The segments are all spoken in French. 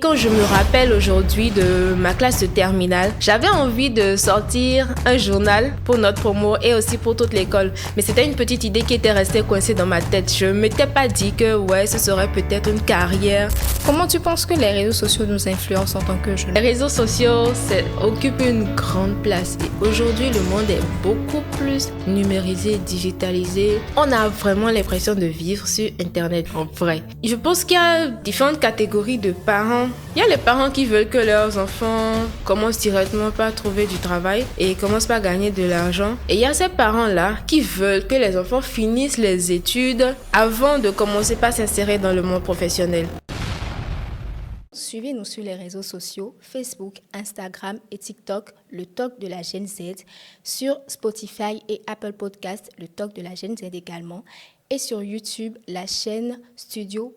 Quand je me rappelle aujourd'hui de ma classe de terminale, j'avais envie de sortir un journal pour notre promo et aussi pour toute l'école. Mais c'était une petite idée qui était restée coincée dans ma tête. Je ne m'étais pas dit que ce serait peut-être une carrière. Comment tu penses que les réseaux sociaux nous influencent en tant que jeunes? Les réseaux sociaux occupent une grande place et aujourd'hui le monde est beaucoup plus numérisé, digitalisé. On a vraiment l'impression de vivre sur Internet en vrai. Je pense qu'il y a différentes catégories de parents. Il y a les parents qui veulent que leurs enfants commencent directement par trouver du travail et commencent par gagner de l'argent. Et il y a ces parents-là qui veulent que les enfants finissent les études avant de commencer par s'insérer dans le monde professionnel. Suivez-nous sur les réseaux sociaux, Facebook, Instagram et TikTok, le Talk de la Gen Z, sur Spotify et Apple Podcasts, le Talk de la Gen Z également, et sur YouTube, la chaîne Studio.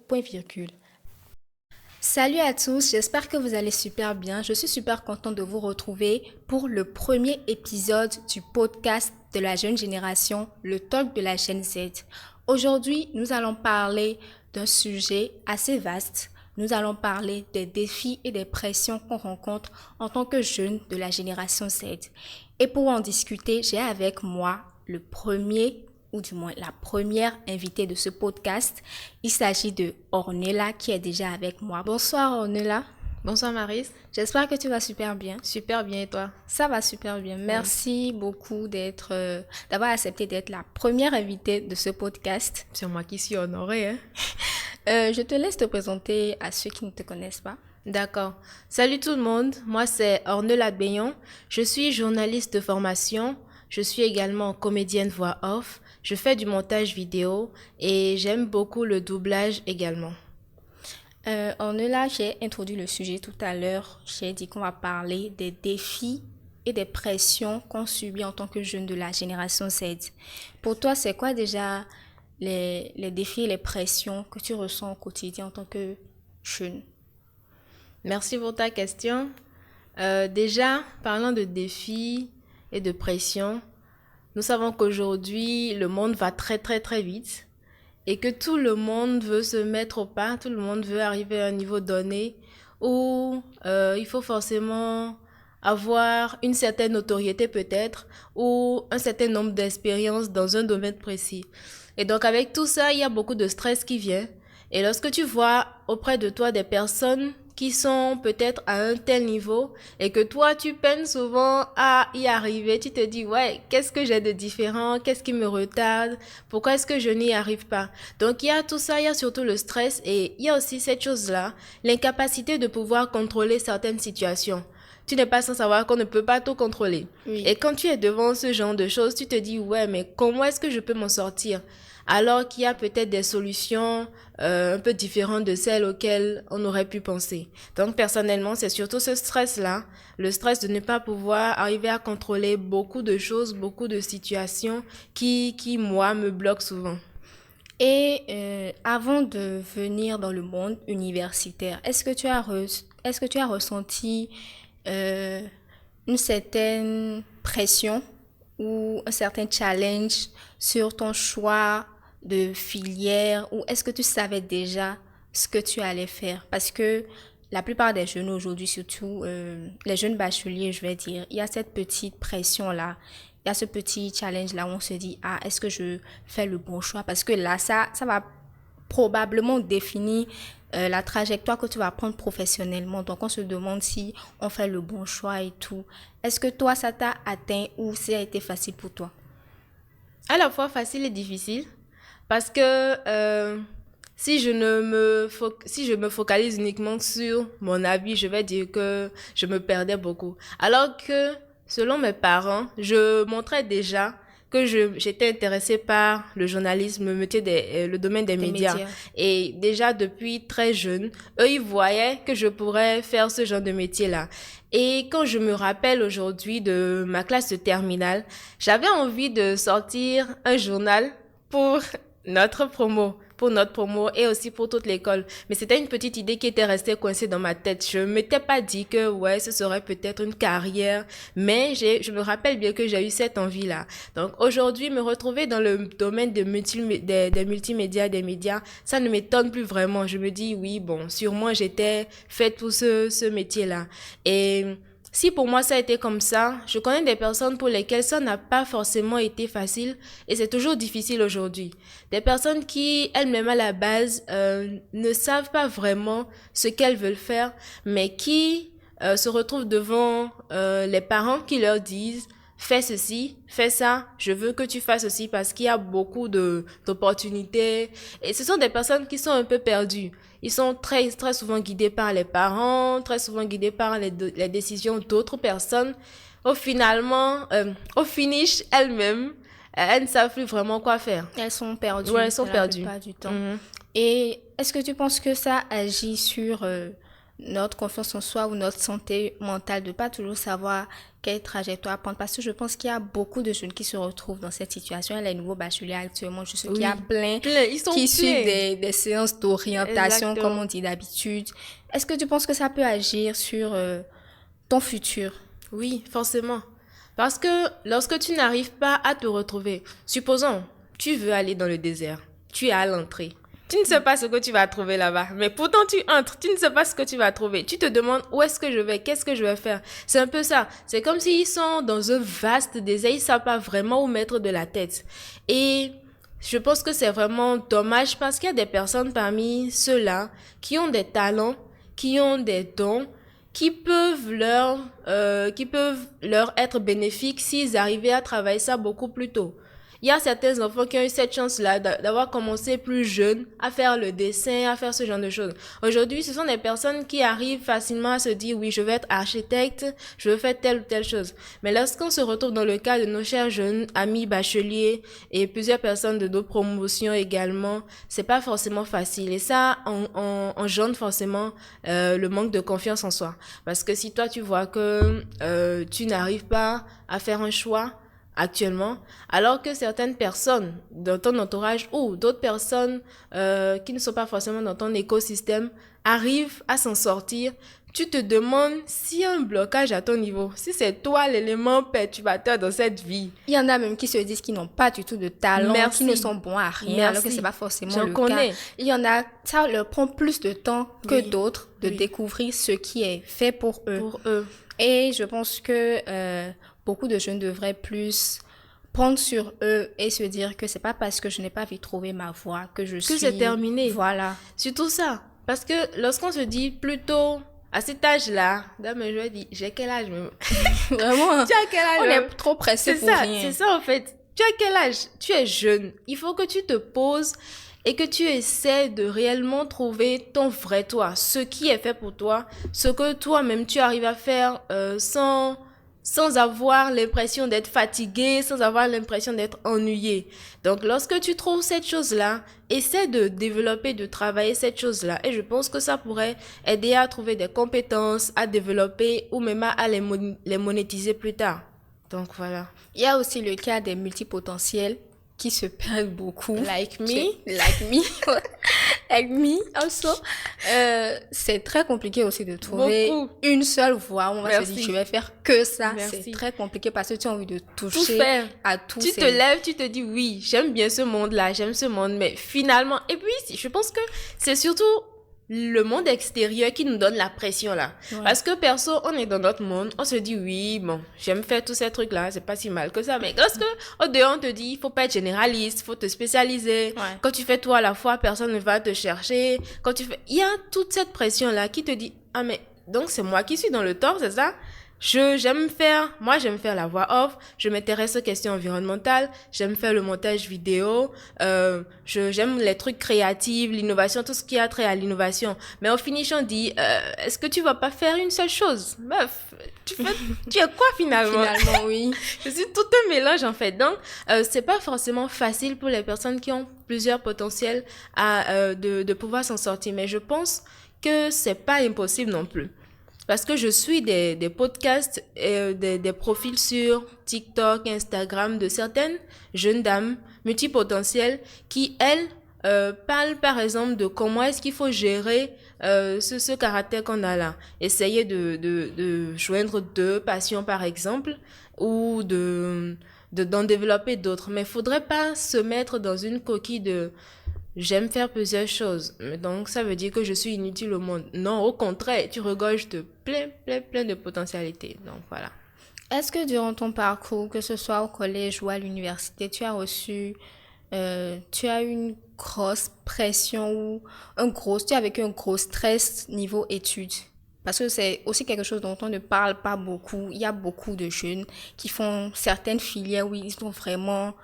Salut à tous, j'espère que vous allez super bien. Je suis super contente de vous retrouver pour le premier épisode du podcast de la jeune génération, le Talk de la Gen Z. Aujourd'hui, nous allons parler d'un sujet assez vaste. Nous allons parler des défis et des pressions qu'on rencontre en tant que jeunes de la génération Z. Et pour en discuter, j'ai avec moi le premier, ou du moins la première invitée de ce podcast. Il s'agit de Ornella qui est déjà avec moi. Bonsoir Ornella. Bonsoir Maryse. J'espère que tu vas super bien. Super bien et toi? Ça va super bien. Merci beaucoup d'avoir accepté d'être la première invitée de ce podcast. C'est moi qui suis honorée. Je te laisse te présenter à ceux qui ne te connaissent pas. D'accord. Salut tout le monde, moi c'est Ornella Beyon. Je suis journaliste de formation. Je suis également comédienne voix off. Je fais du montage vidéo et j'aime beaucoup le doublage également. Ornella, j'ai introduit le sujet tout à l'heure. J'ai dit qu'on va parler des défis et des pressions qu'on subit en tant que jeune de la génération Z. Pour toi, c'est quoi déjà les défis et les pressions que tu ressens au quotidien en tant que jeune? Merci pour ta question. Déjà, parlant de défis et de pressions, nous savons qu'aujourd'hui, le monde va très très très vite et que tout le monde veut se mettre au pas, tout le monde veut arriver à un niveau donné où il faut forcément avoir une certaine notoriété peut-être ou un certain nombre d'expériences dans un domaine précis. Et donc avec tout ça, il y a beaucoup de stress qui vient. Et lorsque tu vois auprès de toi des personnes qui sont peut-être à un tel niveau et que toi, tu peines souvent à y arriver, tu te dis, qu'est-ce que j'ai de différent? Qu'est-ce qui me retarde? Pourquoi est-ce que je n'y arrive pas? Donc, il y a tout ça, il y a surtout le stress et il y a aussi cette chose-là, l'incapacité de pouvoir contrôler certaines situations. Tu n'es pas sans savoir qu'on ne peut pas tout contrôler. Oui. Et quand tu es devant ce genre de choses, tu te dis, mais comment est-ce que je peux m'en sortir? Alors qu'il y a peut-être des solutions un peu différentes de celles auxquelles on aurait pu penser. Donc personnellement, c'est surtout ce stress-là, le stress de ne pas pouvoir arriver à contrôler beaucoup de choses, beaucoup de situations qui moi, me bloquent souvent. Et avant de venir dans le monde universitaire, est-ce que tu as ressenti une certaine pression ou un certain challenge sur ton choix de filière, ou est-ce que tu savais déjà ce que tu allais faire? Parce que la plupart des jeunes aujourd'hui, surtout les jeunes bacheliers, je vais dire, il y a cette petite pression-là, il y a ce petit challenge-là où on se dit, est-ce que je fais le bon choix? Parce que là, ça va probablement définir la trajectoire que tu vas prendre professionnellement. Donc, on se demande si on fait le bon choix et tout. Est-ce que toi, ça t'a atteint ou ça a été facile pour toi? À la fois facile et difficile. Parce que si je me focalise uniquement sur mon avis, je vais dire que je me perdais beaucoup. Alors que, selon mes parents, je montrais déjà que j'étais intéressée par le journalisme, le domaine des médias. Et déjà depuis très jeune, eux, ils voyaient que je pourrais faire ce genre de métier-là. Et quand je me rappelle aujourd'hui de ma classe de terminale, j'avais envie de sortir un journal pour notre promo. pour notre promo et aussi pour toute l'école. Mais c'était une petite idée qui était restée coincée dans ma tête. Je m'étais pas dit que, ouais, ce serait peut-être une carrière, mais je me rappelle bien que j'ai eu cette envie-là. Donc, aujourd'hui, me retrouver dans le domaine des multimédias, des médias, ça ne m'étonne plus vraiment. Je me dis, oui, bon, sûrement j'étais faite pour ce métier-là. Et si pour moi ça a été comme ça, je connais des personnes pour lesquelles ça n'a pas forcément été facile et c'est toujours difficile aujourd'hui. Des personnes qui elles-mêmes à la base ne savent pas vraiment ce qu'elles veulent faire, mais qui se retrouvent devant les parents qui leur disent fais ceci, fais ça, je veux que tu fasses ceci parce qu'il y a beaucoup d'opportunités. Et ce sont des personnes qui sont un peu perdues. Ils sont très, très souvent guidés par les parents, très souvent guidés par les décisions d'autres personnes. Au finish, elles-mêmes, elles ne savent plus vraiment quoi faire. Elles sont perdues. Ouais, elles sont perdues. Pas du temps. Et est-ce que tu penses que ça agit sur notre confiance en soi ou notre santé mentale de pas toujours savoir quelle trajectoire prendre? Parce que je pense qu'il y a beaucoup de jeunes qui se retrouvent dans cette situation. Les nouveaux bacheliers actuellement, je sais qu'il y a plein qui suivent des séances d'orientation, comme on dit d'habitude. Est-ce que tu penses que ça peut agir sur ton futur? Oui, forcément. Parce que lorsque tu n'arrives pas à te retrouver, supposons, tu veux aller dans le désert, tu es à l'entrée. Tu ne sais pas ce que tu vas trouver là-bas. Mais pourtant, tu entres. Tu ne sais pas ce que tu vas trouver. Tu te demandes où est-ce que je vais, qu'est-ce que je vais faire. C'est un peu ça. C'est comme s'ils sont dans un vaste désert. Ils ne savent pas vraiment où mettre de la tête. Et je pense que c'est vraiment dommage parce qu'il y a des personnes parmi ceux-là qui ont des talents, qui ont des dons, qui peuvent leur être bénéfiques s'ils arrivaient à travailler ça beaucoup plus tôt. Il y a certains enfants qui ont eu cette chance-là d'avoir commencé plus jeune à faire le dessin, à faire ce genre de choses. Aujourd'hui, ce sont des personnes qui arrivent facilement à se dire, oui, je vais être architecte, je veux faire telle ou telle chose. Mais lorsqu'on se retrouve dans le cas de nos chers jeunes amis bacheliers et plusieurs personnes de d'autres promotions également, c'est pas forcément facile. Et ça engendre forcément le manque de confiance en soi. Parce que si toi, tu vois que tu n'arrives pas à faire un choix, actuellement, alors que certaines personnes dans ton entourage ou d'autres personnes qui ne sont pas forcément dans ton écosystème arrivent à s'en sortir, tu te demandes s'il y a un blocage à ton niveau, si c'est toi l'élément perturbateur dans cette vie. Il y en a même qui se disent qu'ils n'ont pas du tout de talent, qui ne sont bons à rien, alors que c'est pas forcément le cas. Il y en a, ça leur prend plus de temps que d'autres de découvrir ce qui est fait pour eux. Et je pense que beaucoup de jeunes devraient plus prendre sur eux et se dire que c'est pas parce que je n'ai pas vu trouver ma voie que c'est terminé. Voilà. Surtout ça. Parce que lorsqu'on se dit plutôt à cet âge-là, je dis, j'ai quel âge même? Vraiment. Tu as quel âge? On est trop pressé pour rien. C'est ça en fait. Tu as quel âge? Tu es jeune. Il faut que tu te poses et que tu essaies de réellement trouver ton vrai toi, ce qui est fait pour toi, ce que toi-même tu arrives à faire sans avoir l'impression d'être fatigué, sans avoir l'impression d'être ennuyé. Donc, lorsque tu trouves cette chose-là, essaie de développer, de travailler cette chose-là. Et je pense que ça pourrait aider à trouver des compétences, à développer ou même à les monétiser plus tard. Donc, voilà. Il y a aussi le cas des multipotentiels qui se perdent beaucoup. Like me. Like me also. C'est très compliqué aussi de trouver une seule voie où on va se dire je vais faire que ça. C'est très compliqué parce que tu as envie de toucher à tout. Tu te lèves, tu te dis oui, j'aime bien ce monde-là, j'aime ce monde, mais finalement, et puis je pense que c'est surtout le monde extérieur qui nous donne la pression là. Ouais. Parce que perso, on est dans notre monde, on se dit oui, bon, j'aime faire tous ces trucs là, c'est pas si mal que ça. Mais lorsque au dehors on te dit, il faut pas être généraliste, il faut te spécialiser. Ouais. Quand tu fais tout à la fois, personne ne va te chercher. Il y a toute cette pression là qui te dit, ah mais donc c'est moi qui suis dans le tort, c'est ça? J'aime faire la voix off, je m'intéresse aux questions environnementales, j'aime faire le montage vidéo, j'aime les trucs créatifs, l'innovation, tout ce qui a trait à l'innovation. Mais au finish, on dit, est-ce que tu vas pas faire une seule chose? Meuf, tu es quoi finalement? Finalement, oui. Je suis tout un mélange en fait. Donc, c'est pas forcément facile pour les personnes qui ont plusieurs potentiels de pouvoir s'en sortir. Mais je pense que c'est pas impossible non plus. Parce que je suis des podcasts et des profils sur TikTok, Instagram de certaines jeunes dames multipotentielles qui, elles, parle par exemple de comment est-ce qu'il faut gérer ce caractère qu'on a là. Essayer de joindre deux passions par exemple ou d'en développer d'autres. Mais il ne faudrait pas se mettre dans une coquille de j'aime faire plusieurs choses. Donc ça veut dire que je suis inutile au monde. Non, au contraire, tu regorges de plein de potentialités. Donc voilà. Est-ce que durant ton parcours, que ce soit au collège ou à l'université, tu as eu une grosse pression ou tu as vécu un gros stress niveau études? Parce que c'est aussi quelque chose dont on ne parle pas beaucoup. Il y a beaucoup de jeunes qui font certaines filières où ils sont vraiment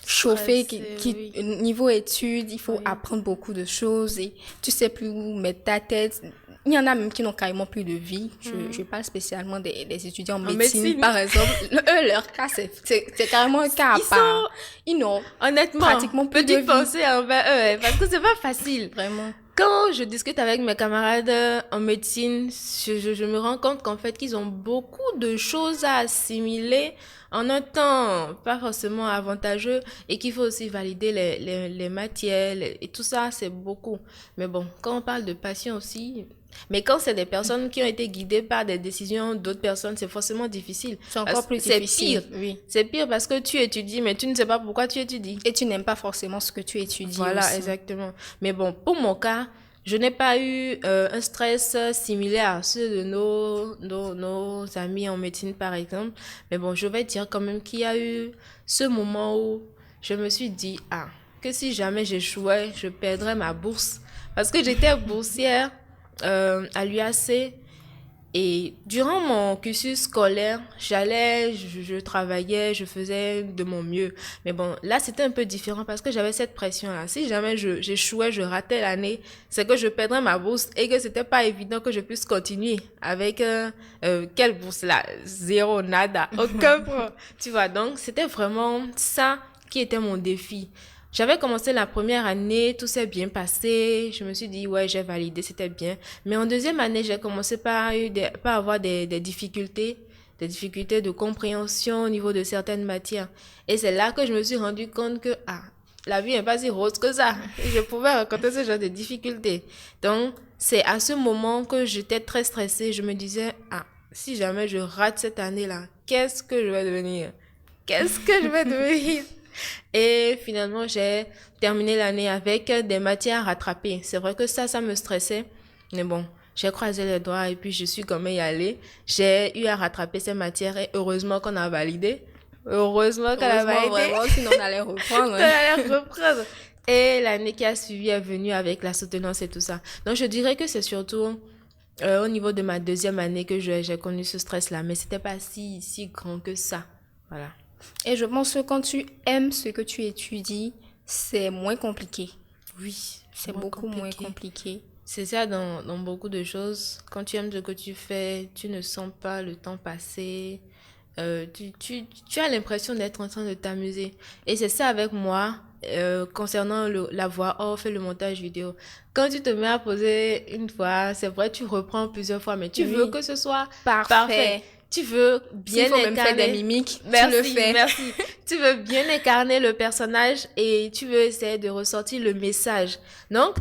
chauffés, Oui. niveau études, il faut apprendre beaucoup de choses et tu sais plus où mettre ta tête. Il y en a même qui n'ont carrément plus de vie. Je parle spécialement des étudiants en médecine, par exemple. Eux, leur cas, c'est carrément un cas à part. Ils n'ont honnêtement, pratiquement plus de vie. Petite pensée envers eux, parce que c'est pas facile. Vraiment. Quand je discute avec mes camarades en médecine, je me rends compte qu'en fait, qu'ils ont beaucoup de choses à assimiler en un temps pas forcément avantageux et qu'il faut aussi valider les matières et tout ça, c'est beaucoup. Mais bon, quand on parle de passion aussi, mais quand c'est des personnes qui ont été guidées par des décisions d'autres personnes, c'est forcément difficile. C'est encore plus difficile. C'est pire. Oui. C'est pire parce que tu étudies, mais tu ne sais pas pourquoi tu étudies. Et tu n'aimes pas forcément ce que tu étudies. Voilà, aussi. Exactement. Mais bon, pour mon cas, je n'ai pas eu un stress similaire à ceux de nos amis en médecine, par exemple. Mais bon, je vais dire quand même qu'il y a eu ce moment où je me suis dit, que si jamais j'échouais, je perdrais ma bourse. Parce que j'étais boursière à l'UAC et durant mon cursus scolaire, je travaillais, je faisais de mon mieux. Mais bon, là, c'était un peu différent parce que j'avais cette pression-là. Si jamais j'échouais, je ratais l'année, c'est que je perdrais ma bourse et que c'était pas évident que je puisse continuer avec quelle bourse là? Zéro, nada, aucun point. Tu vois, donc c'était vraiment ça qui était mon défi. J'avais commencé la première année, tout s'est bien passé. Je me suis dit, ouais, j'ai validé, c'était bien. Mais en deuxième année, j'ai commencé par avoir des difficultés de compréhension au niveau de certaines matières. Et c'est là que je me suis rendu compte que, la vie n'est pas si rose que ça. Et je pouvais rencontrer ce genre de difficultés. Donc, c'est à ce moment que j'étais très stressée. Je me disais, si jamais je rate cette année-là, qu'est-ce que je vais devenir? Qu'est-ce que je vais devenir? Et finalement, j'ai terminé l'année avec des matières à rattraper. C'est vrai que ça me stressait. Mais bon, j'ai croisé les doigts et puis je suis quand même y allée. J'ai eu à rattraper ces matières et heureusement qu'on a validé. Heureusement qu'on a validé. Vraiment, sinon on allait reprendre. On allait reprendre. Et l'année qui a suivi est venue avec la soutenance et tout ça. Donc, je dirais que c'est surtout au niveau de ma deuxième année que j'ai connu ce stress-là. Mais c'était pas si grand que ça. Voilà. Et je pense que quand tu aimes ce que tu étudies, c'est moins compliqué. Oui, c'est beaucoup moins compliqué. C'est ça dans beaucoup de choses. Quand tu aimes ce que tu fais, tu ne sens pas le temps passer. Tu as l'impression d'être en train de t'amuser. Et c'est ça avec moi, concernant la voix off et le montage vidéo. Quand tu te mets à poser une fois, c'est vrai, tu reprends plusieurs fois, mais tu veux que ce soit parfait. Tu veux bien incarner... même faire des mimiques, merci, tu le fais. Merci. Tu veux bien incarner le personnage et tu veux essayer de ressortir le message. Donc,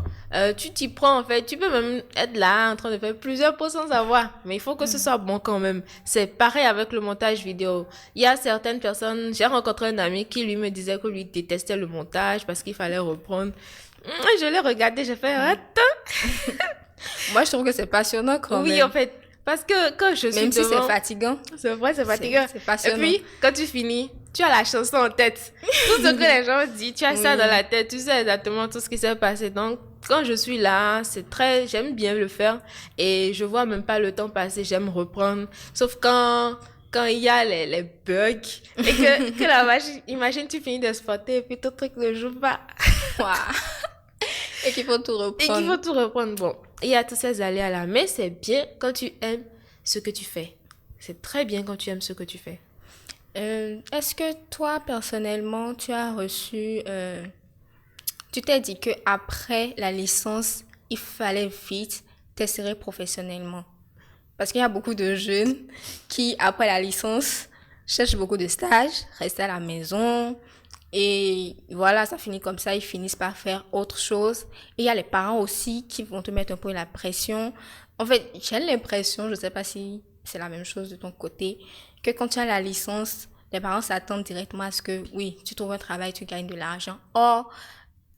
tu t'y prends en fait. Tu peux même être là en train de faire plusieurs pauses sans savoir. Mais il faut que ce soit bon quand même. C'est pareil avec le montage vidéo. Il y a certaines personnes... J'ai rencontré un ami qui lui me disait que lui détestait le montage parce qu'il fallait reprendre. Je l'ai regardé, j'ai fait... Attends. Moi, je trouve que c'est passionnant quand même. Oui, en fait. Parce que quand je suis même si c'est fatigant. C'est vrai, c'est fatigant. C'est passionnant. Et puis, quand tu finis, tu as la chanson en tête. Tout ce que les gens disent, tu as ça dans la tête. Tu sais exactement tout ce qui s'est passé. Donc, quand je suis là, j'aime bien le faire. Et je vois même pas le temps passer. J'aime reprendre. Sauf quand il y a les bugs. Et que la machine, imagine, tu finis d'exporter et puis ton truc ne joue pas. Et qu'il faut tout reprendre. Bon, il y a tous ces aléas-là. Mais c'est bien quand tu aimes ce que tu fais. C'est très bien quand tu aimes ce que tu fais. Est-ce que toi, personnellement, tu as reçu... tu t'es dit qu'après la licence, il fallait vite t'insérer professionnellement? Parce qu'il y a beaucoup de jeunes qui, après la licence, cherchent beaucoup de stages, restent à la maison... Et voilà, ça finit comme ça, ils finissent par faire autre chose. Et il y a les parents aussi qui vont te mettre un peu la pression. En fait, j'ai l'impression, je ne sais pas si c'est la même chose de ton côté, que quand tu as la licence, les parents s'attendent directement à ce que, oui, tu trouves un travail, tu gagnes de l'argent. Or,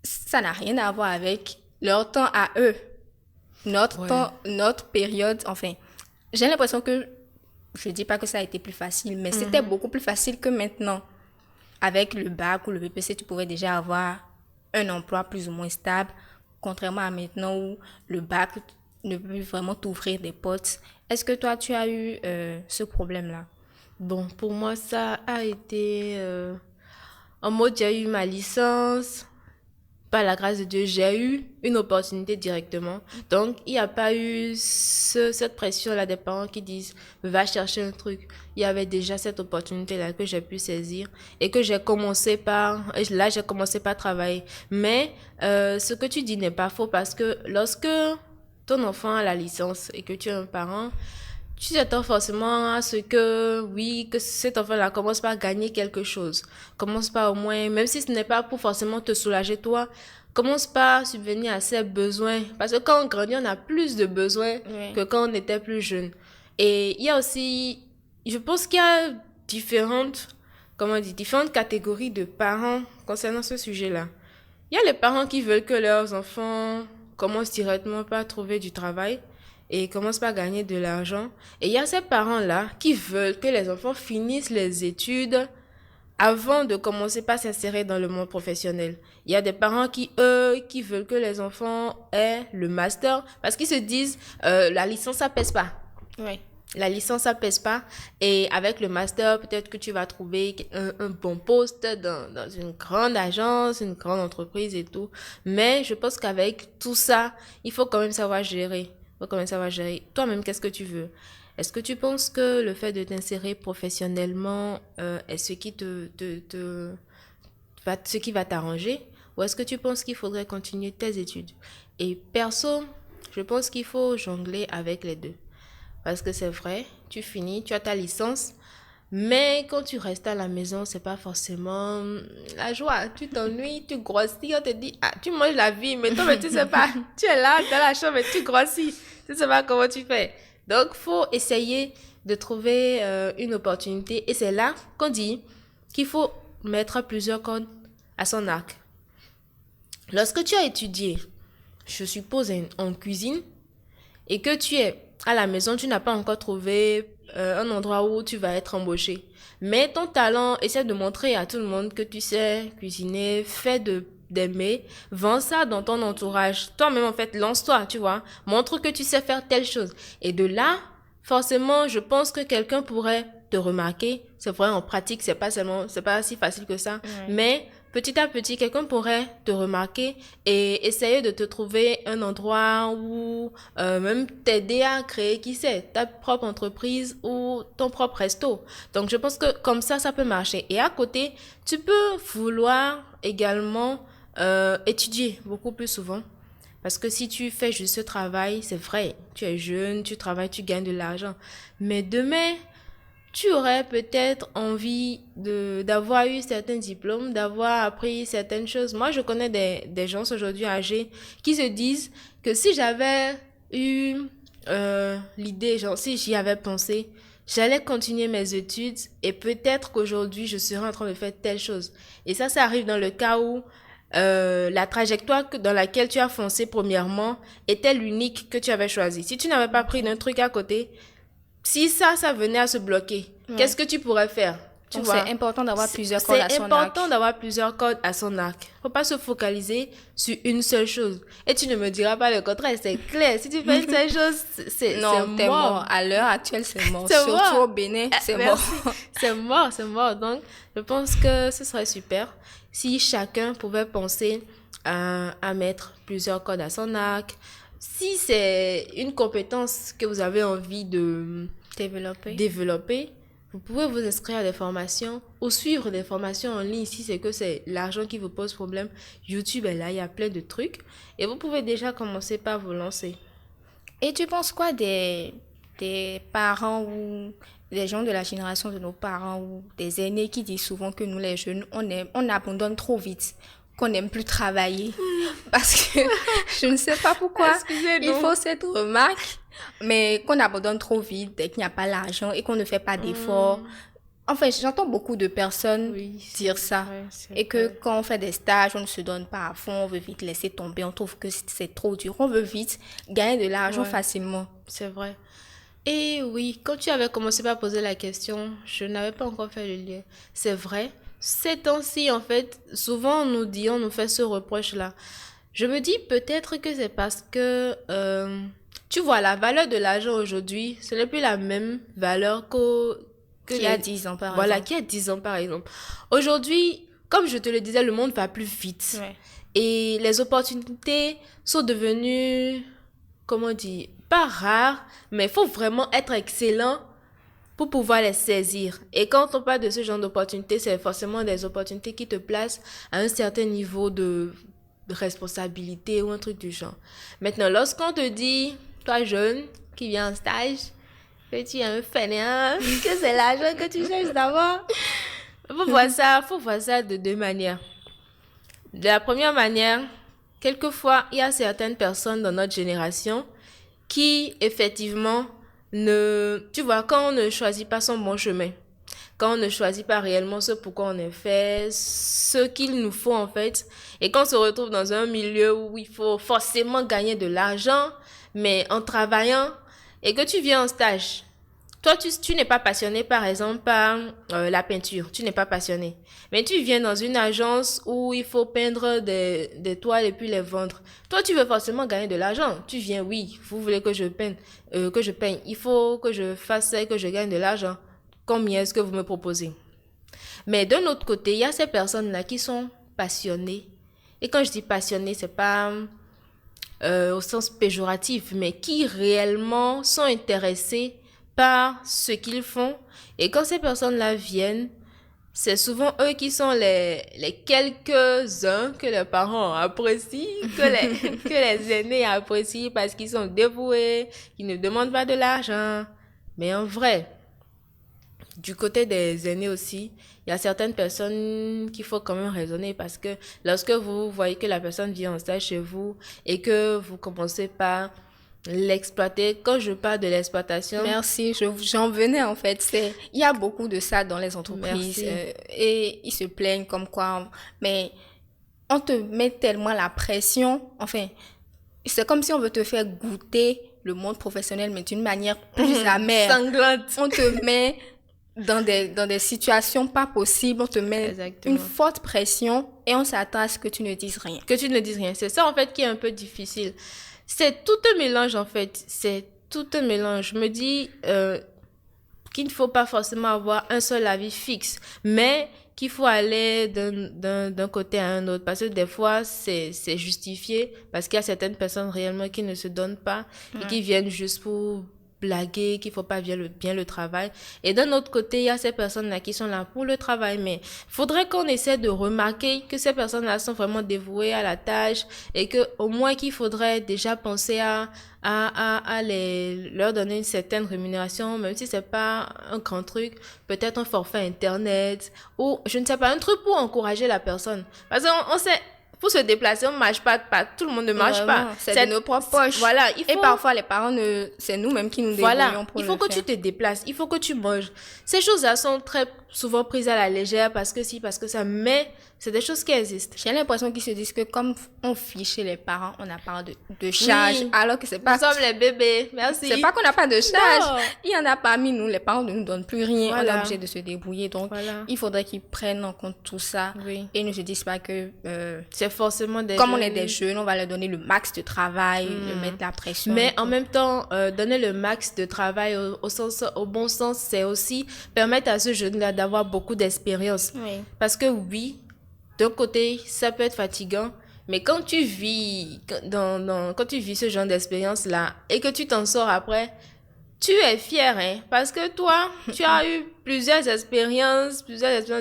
ça n'a rien à voir avec leur temps à eux. Notre Ouais. temps, notre période, enfin, j'ai l'impression que, je dis pas que ça a été plus facile, mais c'était beaucoup plus facile que maintenant. Avec le bac ou le BPC, tu pouvais déjà avoir un emploi plus ou moins stable, contrairement à maintenant où le bac ne peut plus vraiment t'ouvrir des portes. Est-ce que toi, tu as eu ce problème-là? Bon, pour moi, ça a été en mode j'ai eu ma licence. Par la grâce de Dieu, j'ai eu une opportunité directement. Donc, il n'y a pas eu cette pression-là des parents qui disent, va chercher un truc. Il y avait déjà cette opportunité-là que j'ai pu saisir et que j'ai commencé par travailler. Mais ce que tu dis n'est pas faux parce que lorsque ton enfant a la licence et que tu es un parent, tu t'attends forcément à ce que, oui, que cet enfant-là commence par gagner quelque chose. Commence par au moins, même si ce n'est pas pour forcément te soulager toi, commence par subvenir à ses besoins. Parce que quand on grandit, on a plus de besoins Oui. que quand on était plus jeune. Et il y a aussi, je pense qu'il y a différentes catégories de parents concernant ce sujet-là. Il y a les parents qui veulent que leurs enfants commencent directement par trouver du travail et commencent par gagner de l'argent. Et il y a ces parents-là qui veulent que les enfants finissent les études avant de commencer par s'insérer dans le monde professionnel. Il y a des parents qui, eux, qui veulent que les enfants aient le master parce qu'ils se disent la licence, ça pèse pas. Oui. La licence, ça pèse pas. Et avec le master, peut-être que tu vas trouver un bon poste dans une grande agence, une grande entreprise et tout. Mais je pense qu'avec tout ça, il faut quand même savoir gérer. Il faut quand même savoir gérer. Toi-même, qu'est-ce que tu veux? Est-ce que tu penses que le fait de t'insérer professionnellement est ce qui va t'arranger? Ou est-ce que tu penses qu'il faudrait continuer tes études? Et perso, je pense qu'il faut jongler avec les deux. Parce que c'est vrai, tu finis, tu as ta licence, mais quand tu restes à la maison, c'est pas forcément la joie. Tu t'ennuies, tu grossis, on te dit, ah, tu manges la vie, mais toi, mais tu sais pas, tu es là, dans la chambre, et tu grossis. Tu sais pas comment tu fais. Donc, faut essayer de trouver une opportunité. Et c'est là qu'on dit qu'il faut mettre plusieurs cordes à son arc. Lorsque tu as étudié, je suppose, en cuisine, et que tu es à la maison, tu n'as pas encore trouvé un endroit où tu vas être embauché. Mais ton talent, essaie de montrer à tout le monde que tu sais cuisiner, d'aimer, vends ça dans ton entourage. Toi-même, en fait, lance-toi, tu vois. Montre que tu sais faire telle chose. Et de là, forcément, je pense que quelqu'un pourrait te remarquer. C'est vrai, en pratique, c'est pas si facile que ça. Oui. Mais petit à petit, quelqu'un pourrait te remarquer et essayer de te trouver un endroit où même t'aider à créer, qui sait, ta propre entreprise ou ton propre resto. Donc, je pense que comme ça peut marcher. Et à côté, tu peux vouloir également étudier beaucoup plus souvent. Parce que si tu fais juste ce travail, c'est vrai, tu es jeune, tu travailles, tu gagnes de l'argent. Mais demain, tu aurais peut-être envie d'avoir eu certains diplômes, d'avoir appris certaines choses. Moi, je connais des gens aujourd'hui âgés qui se disent que si j'avais eu l'idée, genre si j'y avais pensé, j'allais continuer mes études et peut-être qu'aujourd'hui, je serais en train de faire telle chose. Et ça arrive dans le cas où la trajectoire dans laquelle tu as foncé premièrement était l'unique que tu avais choisi. Si tu n'avais pas pris d'un truc à côté, si ça venait à se bloquer, qu'est-ce que tu pourrais faire? Tu Donc, vois? c'est important d'avoir plusieurs cordes à son arc. C'est important d'avoir plusieurs cordes à son arc. Faut pas se focaliser sur une seule chose. Et tu ne me diras pas le contraire, c'est clair. Si tu fais une seule chose, c'est Non, t'es mort. mort. À l'heure actuelle, c'est mort. C'est Surtout mort. au Bénin, c'est mort. Merci. C'est mort. Donc, je pense que ce serait super si chacun pouvait penser à mettre plusieurs cordes à son arc. Si c'est une compétence que vous avez envie de développer, vous pouvez vous inscrire à des formations ou suivre des formations en ligne si c'est que c'est l'argent qui vous pose problème. YouTube est là, il y a plein de trucs. Et vous pouvez déjà commencer par vous lancer. Et tu penses quoi des parents ou des gens de la génération de nos parents ou des aînés qui disent souvent que nous, les jeunes, on abandonne trop vite, qu'on n'aime plus travailler. Parce que je ne sais pas pourquoi Excusez-nous. il faut cette remarque, mais qu'on abandonne trop vite dès qu'il n'y a pas l'argent et qu'on ne fait pas d'efforts. Enfin, j'entends beaucoup de personnes dire ça. Vrai, et que quand on fait des stages, on ne se donne pas à fond, on veut vite laisser tomber, on trouve que c'est trop dur, on veut vite gagner de l'argent facilement. C'est vrai. Et oui, quand tu avais commencé par poser la question, je n'avais pas encore fait le lien. C'est vrai. Ces temps-ci, en fait, souvent on nous fait ce reproche-là. Je me dis peut-être que c'est parce que, tu vois, la valeur de l'argent aujourd'hui, ce n'est plus la même valeur Qu'il y a 10 ans, par exemple. Voilà, qu'il y a 10 ans, par exemple. Aujourd'hui, comme je te le disais, le monde va plus vite. Ouais. Et les opportunités sont devenues, comment dire, pas rares, mais il faut vraiment être excellent pour pouvoir les saisir. Et quand on parle de ce genre d'opportunités, c'est forcément des opportunités qui te placent à un certain niveau de responsabilité ou un truc du genre. Maintenant, lorsqu'on te dit, toi jeune, qui vient en stage, que tu es un fainéant, que c'est l'argent que tu cherches d'abord, faut voir ça de deux manières. De la première manière, quelquefois, il y a certaines personnes dans notre génération qui, effectivement, tu vois, quand on ne choisit pas son bon chemin, quand on ne choisit pas réellement ce pourquoi on est fait, ce qu'il nous faut en fait, et qu'on se retrouve dans un milieu où il faut forcément gagner de l'argent, mais en travaillant, et que tu viens en stage. Toi, tu n'es pas passionné, par exemple, par la peinture. Tu n'es pas passionné. Mais tu viens dans une agence où il faut peindre des toiles et puis les vendre. Toi, tu veux forcément gagner de l'argent. Tu viens, oui, vous voulez que je peigne, Il faut que je fasse ça et que je gagne de l'argent. Combien est-ce que vous me proposez? Mais d'un autre côté, il y a ces personnes-là qui sont passionnées. Et quand je dis passionnées, c'est pas au sens péjoratif, mais qui réellement sont intéressées par ce qu'ils font. Et quand ces personnes-là viennent, c'est souvent eux qui sont les quelques-uns que les parents apprécient, que les aînés apprécient parce qu'ils sont dévoués, qu'ils ne demandent pas de l'argent. Mais en vrai, du côté des aînés aussi, il y a certaines personnes qu'il faut quand même raisonner parce que lorsque vous voyez que la personne vient en stage chez vous et que vous commencez par l'exploiter, quand je parle de l'exploitation... Merci, j'en venais en fait. Il y a beaucoup de ça dans les entreprises et ils se plaignent comme quoi, mais on te met tellement la pression, enfin, c'est comme si on veut te faire goûter le monde professionnel, mais d'une manière plus amère. Sanglante. On te met dans des situations pas possibles, on te met une forte pression et on s'attend à ce que tu ne dises rien. Que tu ne dises rien. C'est ça en fait qui est un peu difficile. C'est tout un mélange en fait. C'est tout un mélange. Je me dis qu'il ne faut pas forcément avoir un seul avis fixe, mais qu'il faut aller d'un côté à un autre. Parce que des fois, c'est justifié, parce qu'il y a certaines personnes réellement qui ne se donnent pas et qui viennent juste pour blaguer, qu'il faut pas bien le travail. Et d'un autre côté, il y a ces personnes-là qui sont là pour le travail, mais faudrait qu'on essaie de remarquer que ces personnes-là sont vraiment dévouées à la tâche et que au moins qu'il faudrait déjà penser à leur donner une certaine rémunération, même si c'est pas un grand truc, peut-être un forfait internet ou je ne sais pas, un truc pour encourager la personne. Parce qu'on sait, pour se déplacer, on ne marche pas, tout le monde ne marche pas. C'est de nos propres poches. Voilà, et parfois, les parents, c'est nous-mêmes qui nous débrouillons pour il faut que tu te déplaces, il faut que tu manges. Ces choses-là sont très souvent prises à la légère parce que ça, mais c'est des choses qui existent. J'ai l'impression qu'ils se disent que comme on fiche chez les parents, on n'a pas de charge, alors que c'est pas... Nous sommes les bébés, merci. C'est pas qu'on n'a pas de charge. Non. Il y en a parmi nous, les parents ne nous donnent plus rien, on est obligé de se débrouiller. Donc, il faudrait qu'ils prennent en compte tout ça et ne se disent pas que... c'est forcément des comme jeunes. On est des jeunes, on va leur donner le max de travail, leur mettre la pression. Mais en même temps, donner le max de travail au bon sens, c'est aussi permettre à ce jeune-là d'avoir beaucoup d'expérience. Oui. Parce que oui, d'un côté, ça peut être fatigant, mais quand tu vis quand tu vis ce genre d'expérience-là et que tu t'en sors après, tu es fier, hein, parce que toi, tu as eu plusieurs expériences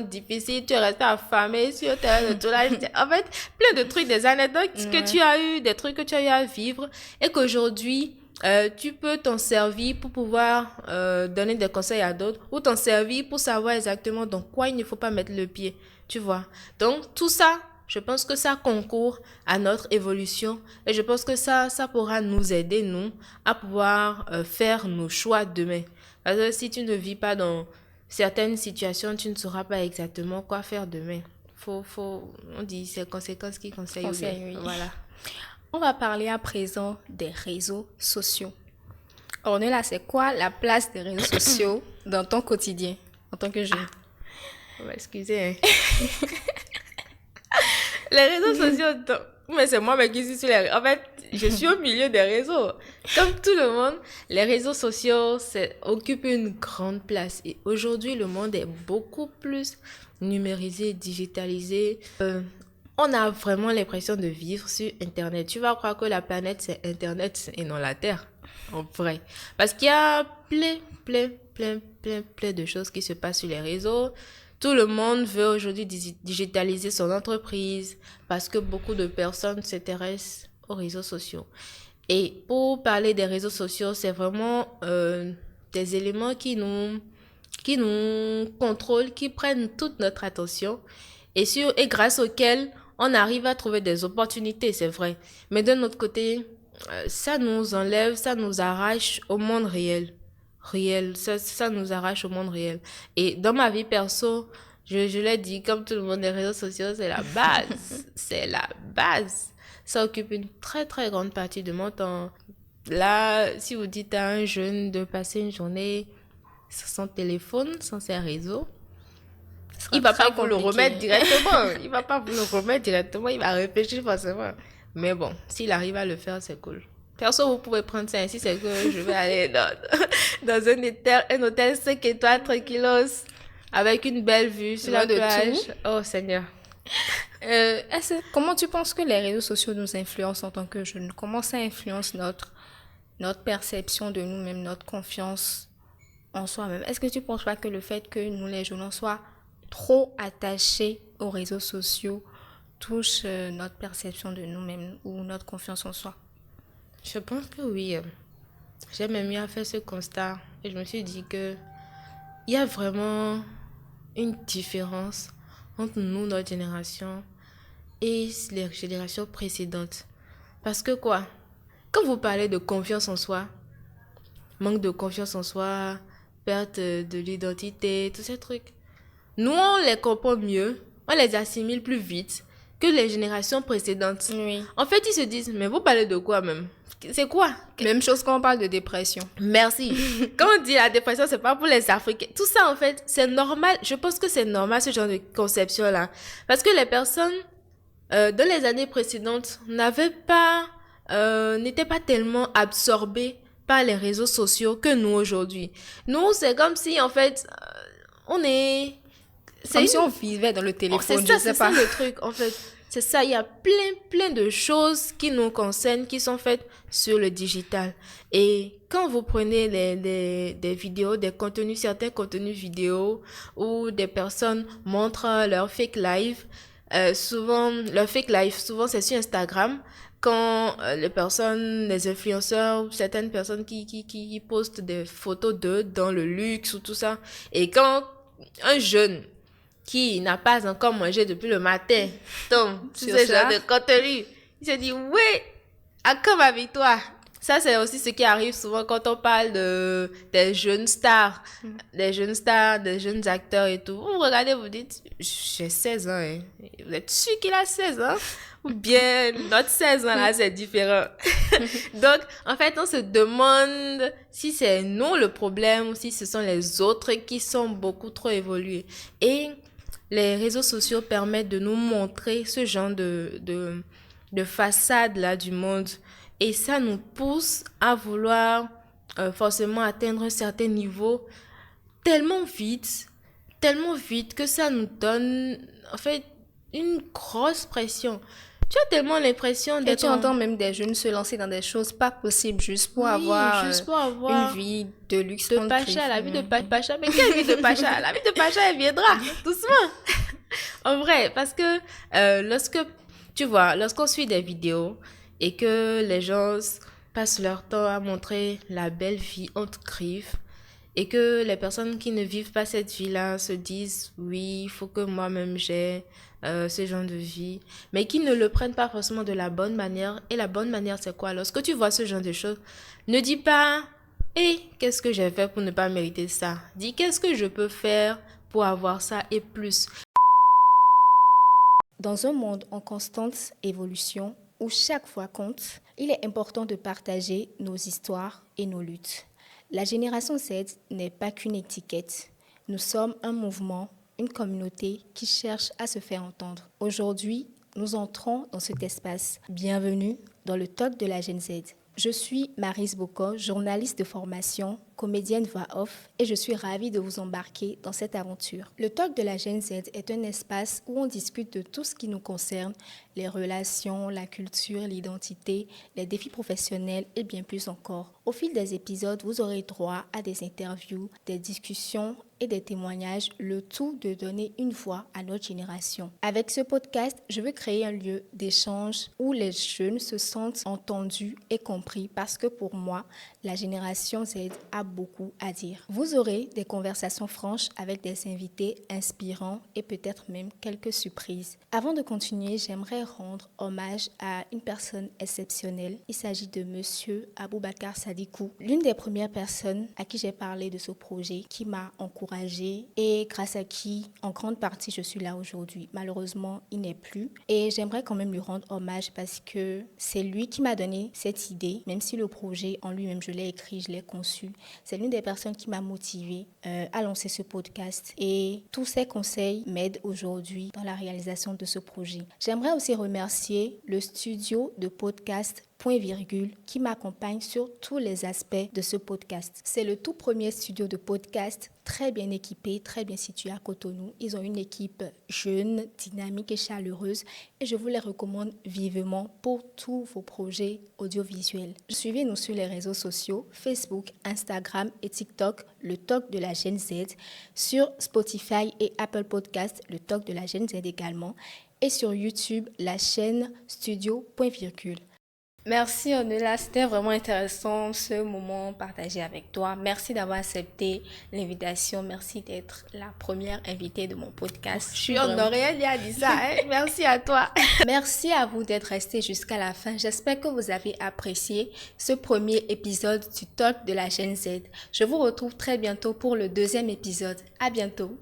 difficiles, tu es resté affamé sur le terrain de tournage. En fait, plein de trucs, des anecdotes que tu as eu, des trucs que tu as eu à vivre et qu'aujourd'hui, Tu peux t'en servir pour pouvoir donner des conseils à d'autres ou t'en servir pour savoir exactement dans quoi il ne faut pas mettre le pied, tu vois. Donc, tout ça, je pense que ça concourt à notre évolution et je pense que ça pourra nous aider, nous, à pouvoir faire nos choix demain. Parce que si tu ne vis pas dans certaines situations, tu ne sauras pas exactement quoi faire demain. On dit c'est conséquences qui conseillent. Conseil, oui. Voilà. On va parler à présent des réseaux sociaux. Ornella, c'est quoi la place des réseaux sociaux dans ton quotidien en tant que jeune? Excusez. Hein. Les réseaux sociaux, mais c'est moi qui suis sur les réseaux. En fait, je suis au milieu des réseaux. Comme tout le monde, les réseaux sociaux occupent une grande place. Et aujourd'hui, le monde est beaucoup plus numérisé, digitalisé. On a vraiment l'impression de vivre sur Internet. Tu vas croire que la planète, c'est Internet et non la Terre, en vrai. Parce qu'il y a plein de choses qui se passent sur les réseaux. Tout le monde veut aujourd'hui digitaliser son entreprise parce que beaucoup de personnes s'intéressent aux réseaux sociaux. Et pour parler des réseaux sociaux, c'est vraiment des éléments qui nous contrôlent, qui prennent toute notre attention et grâce auxquels on arrive à trouver des opportunités, c'est vrai. Mais d'un autre côté, ça nous enlève, ça nous arrache au monde réel. Ça nous arrache au monde réel. Et dans ma vie perso, je l'ai dit, comme tout le monde, les réseaux sociaux, c'est la base. C'est la base. Ça occupe une très, très grande partie de mon temps. Là, si vous dites à un jeune de passer une journée sur son téléphone, sans ses réseaux, il va pas vous le remettre directement. Il va pas vous le remettre directement. Il va réfléchir forcément. Mais bon, s'il arrive à le faire, c'est cool. Perso, vous pouvez prendre ça ainsi, c'est que je vais aller dans un hôtel 5 étoiles tranquillos avec une belle vue sur la plage. Oh Seigneur. Comment tu penses que les réseaux sociaux nous influencent en tant que jeunes? Comment ça influence notre perception de nous-mêmes, notre confiance en soi-même? Est-ce que tu ne penses pas que le fait que nous, les jeunes, on soit trop attachés aux réseaux sociaux touche notre perception de nous-mêmes ou notre confiance en soi? Je pense que oui. J'ai même eu à faire ce constat et je me suis dit que il y a vraiment une différence entre nous, notre génération, et les générations précédentes. Parce que quoi? Quand vous parlez de confiance en soi, manque de confiance en soi, perte de l'identité, tous ces trucs, nous, on les comprend mieux, on les assimile plus vite que les générations précédentes. Oui. En fait, ils se disent, mais vous parlez de quoi même? C'est quoi? Même chose quand on parle de dépression. Merci. Quand on dit la dépression, c'est pas pour les Africains. Tout ça, en fait, c'est normal. Je pense que c'est normal, ce genre de conception-là. Parce que les personnes, dans les années précédentes, n'étaient pas tellement absorbées par les réseaux sociaux que nous, aujourd'hui. Nous, c'est comme si, en fait, on est... Comme si on vivait dans le téléphone, je sais pas. C'est ça le truc, en fait. C'est ça, il y a plein de choses qui nous concernent, qui sont faites sur le digital. Et quand vous prenez des vidéos, certains contenus vidéo, où des personnes montrent leur fake live, souvent c'est sur Instagram, quand les influenceurs, certaines personnes qui postent des photos d'eux dans le luxe ou tout ça, et quand un jeune qui n'a pas encore mangé depuis le matin tombe sur ce genre de contenu, il se dit oui, à quand ma victoire? Ça, c'est aussi ce qui arrive souvent quand on parle des jeunes stars, des jeunes acteurs et tout. Vous regardez, vous dites, j'ai 16 ans. Hein. Vous êtes sûr qu'il a 16 ans? Ou bien notre 16 ans là, c'est différent. Donc, en fait, on se demande si c'est nous le problème ou si ce sont les autres qui sont beaucoup trop évolués. Et les réseaux sociaux permettent de nous montrer ce genre de façade là du monde. Et ça nous pousse à vouloir forcément atteindre un certain niveau tellement vite que ça nous donne en fait une grosse pression. Tu as tellement l'impression d'être... Et tu entends même des jeunes se lancer dans des choses pas possibles juste pour avoir une vie de luxe. De Pacha, la vie de Pacha. Mais quelle vie de Pacha? La vie de Pacha, elle viendra doucement. En vrai, parce que lorsqu'on suit des vidéos et que les gens passent leur temps à montrer la belle vie entre griffes et que les personnes qui ne vivent pas cette vie-là se disent oui, il faut que moi-même j'ai ce genre de vie, mais qui ne le prennent pas forcément de la bonne manière. Et la bonne manière, c'est quoi? Lorsque tu vois ce genre de choses, ne dis pas et qu'est-ce que j'ai fait pour ne pas mériter ça? Dis qu'est-ce que je peux faire pour avoir ça et plus. Dans un monde en constante évolution, où chaque fois compte, il est important de partager nos histoires et nos luttes. La génération Z n'est pas qu'une étiquette. Nous sommes un mouvement, une communauté qui cherche à se faire entendre. Aujourd'hui, nous entrons dans cet espace. Bienvenue dans le Talk de la Gen Z. Je suis Maryse Boko, journaliste de formation, comédienne voix off, et je suis ravie de vous embarquer dans cette aventure. Le Talk de la Gen Z est un espace où on discute de tout ce qui nous concerne, les relations, la culture, l'identité, les défis professionnels et bien plus encore. Au fil des épisodes, vous aurez droit à des interviews, des discussions et des témoignages, le tout de donner une voix à notre génération. Avec ce podcast, je veux créer un lieu d'échange où les jeunes se sentent entendus et compris parce que pour moi, la génération Z a beaucoup à dire. Vous aurez des conversations franches avec des invités inspirants et peut-être même quelques surprises. Avant de continuer, j'aimerais rendre hommage à une personne exceptionnelle. Il s'agit de Monsieur Aboubakar Sadikou, l'une des premières personnes à qui j'ai parlé de ce projet, qui m'a encouragée et grâce à qui, en grande partie, je suis là aujourd'hui. Malheureusement, il n'est plus et j'aimerais quand même lui rendre hommage parce que c'est lui qui m'a donné cette idée, même si le projet en lui-même, je l'ai écrit, je l'ai conçu. C'est l'une des personnes qui m'a motivée à lancer ce podcast et tous ses conseils m'aident aujourd'hui dans la réalisation de ce projet. J'aimerais aussi remercier le studio de podcast Point Virgule qui m'accompagne sur tous les aspects de ce podcast. C'est le tout premier studio de podcast très bien équipé, très bien situé à Cotonou. Ils ont une équipe jeune, dynamique et chaleureuse et je vous les recommande vivement pour tous vos projets audiovisuels. Suivez-nous sur les réseaux sociaux, Facebook, Instagram et TikTok, le Talk de la Gen Z, sur Spotify et Apple Podcast, le Talk de la Gen Z également, et sur YouTube, la chaîne Studio Point Virgule. Merci Onela, c'était vraiment intéressant ce moment partagé avec toi. Merci d'avoir accepté l'invitation. Merci d'être la première invitée de mon podcast. Je suis honorée, elle a dit ça. Merci à toi. Merci à vous d'être restés jusqu'à la fin. J'espère que vous avez apprécié ce premier épisode du Talk de la Gen Z. Je vous retrouve très bientôt pour le deuxième épisode. À bientôt.